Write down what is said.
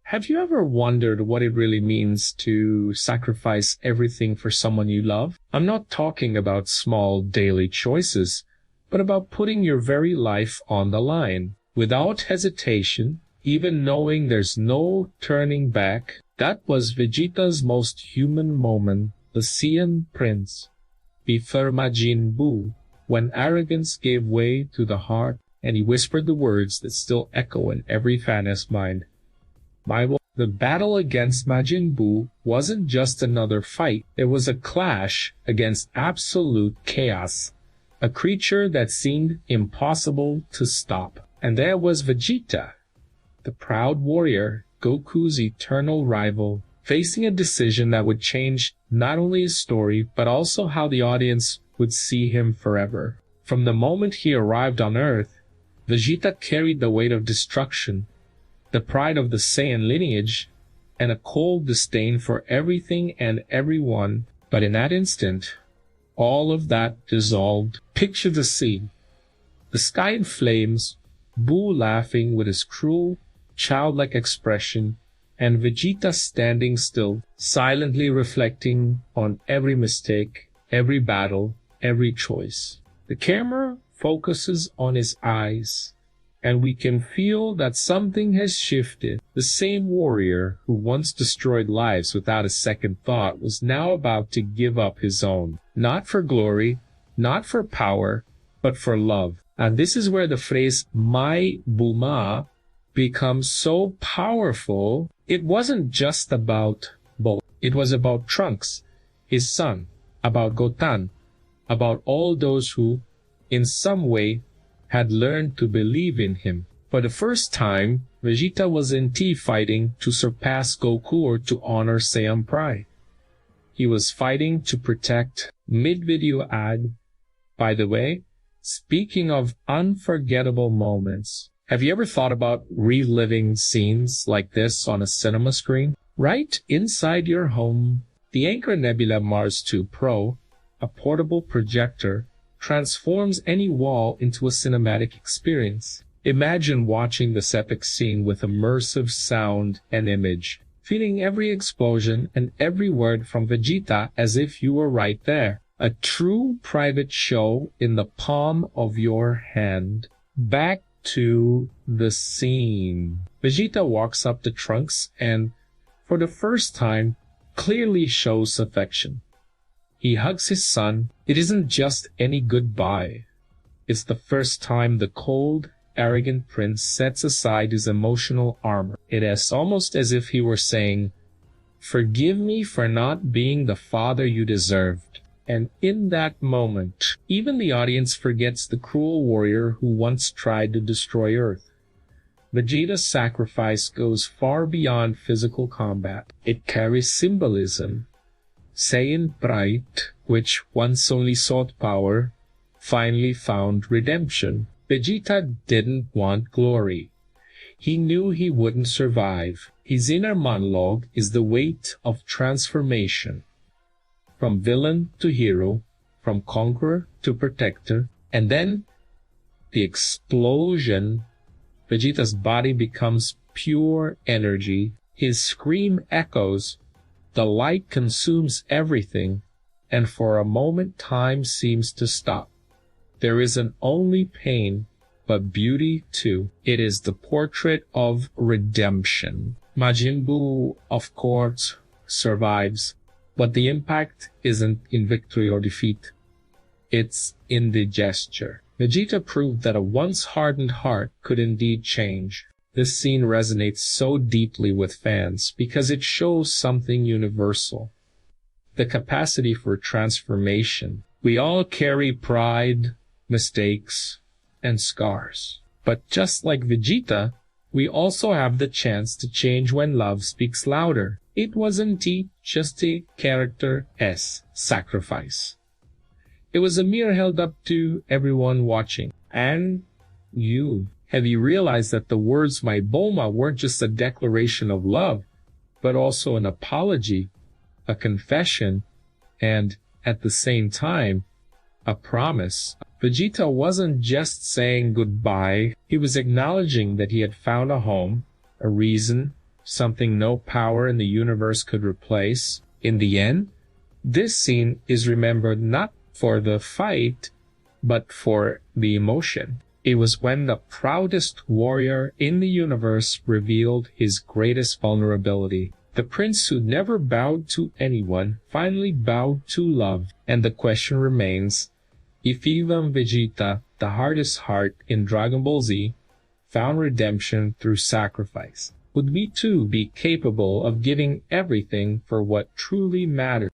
Have you ever wondered what it really means to sacrifice everything for someone you love? I'm not talking about small daily choices, but about putting your very life on the line, without hesitation, even knowing there's no turning back. That was Vegeta's most human moment, the Saiyan Prince, before Majin Buu, when arrogance gave way to the heart, and he whispered the words that still echo in every fan's mind. The battle against Majin Buu wasn't just another fight. It was a clash against absolute chaos, a creature that seemed impossible to stop. And there was Vegeta, the proud warrior, Goku's eternal rival, facing a decision that would change not only his story, but also how the audience would see him forever. From the moment he arrived on Earth, Vegeta carried the weight of destruction, the pride of the Saiyan lineage, and a cold disdain for everything and everyone. But in that instant, all of that dissolved. Picture the scene. The sky in flames, Buu laughing with his cruel, childlike expression, and Vegeta standing still, silently reflecting on every mistake, every battle, every choice. The camera focuses on his eyes, and we can feel that something has shifted. The same warrior who once destroyed lives without a second thought was now about to give up his own, not for glory, not for power, but for love. And this is where the phrase "my Bulma" becomes so powerful. It wasn't just about Bulma. It was about Trunks, his son, about Gotan, about all those who, in some way, had learned to believe in him. For the first time, Vegeta wasn't fighting to surpass Goku or to honor Saiyan pride. He was fighting to protect. Mid-video ad. By the way, speaking of unforgettable moments, have you ever thought about reliving scenes like this on a cinema screen? Right inside your home, the Anchor Nebula Mars 2 Pro, a portable projector, transforms any wall into a cinematic experience. Imagine watching this epic scene with immersive sound and image, feeling every explosion and every word from Vegeta as if you were right there. A true private show in the palm of your hand. Back to the scene. Vegeta walks up to Trunks and, for the first time, clearly shows affection. He hugs his son. It isn't just any goodbye. It's the first time the cold, arrogant prince sets aside his emotional armor. It is almost as if he were saying, "Forgive me for not being the father you deserved." And in that moment, even the audience forgets the cruel warrior who once tried to destroy Earth. Vegeta's sacrifice goes far beyond physical combat. It carries symbolism. Saiyan pride, which once only sought power, finally found redemption. Vegeta didn't want glory. He knew he wouldn't survive. His inner monologue is the weight of transformation. From villain to hero, from conqueror to protector, and then the explosion. Vegeta's body becomes pure energy. His scream echoes. The light consumes everything, and for a moment time seems to stop. There isn't only pain, but beauty too. It is the portrait of redemption. Majin Buu, of course, survives, but the impact isn't in victory or defeat. It's in the gesture. Vegeta proved that a once hardened heart could indeed change. This scene resonates so deeply with fans because it shows something universal. The capacity for transformation. We all carry pride, mistakes, and scars. But just like Vegeta, we also have the chance to change when love speaks louder. It wasn't just a character's sacrifice. It was a mirror held up to everyone watching. And you. Have you realized that the words "my Bulma" weren't just a declaration of love, but also an apology, a confession, and, at the same time, a promise? Vegeta wasn't just saying goodbye. He was acknowledging that he had found a home, a reason, something no power in the universe could replace. In the end, this scene is remembered not for the fight, but for the emotion. It was when the proudest warrior in the universe revealed his greatest vulnerability. The prince who never bowed to anyone finally bowed to love. And the question remains, if even Vegeta, the hardest heart in Dragon Ball Z, found redemption through sacrifice, would we too be capable of giving everything for what truly matters?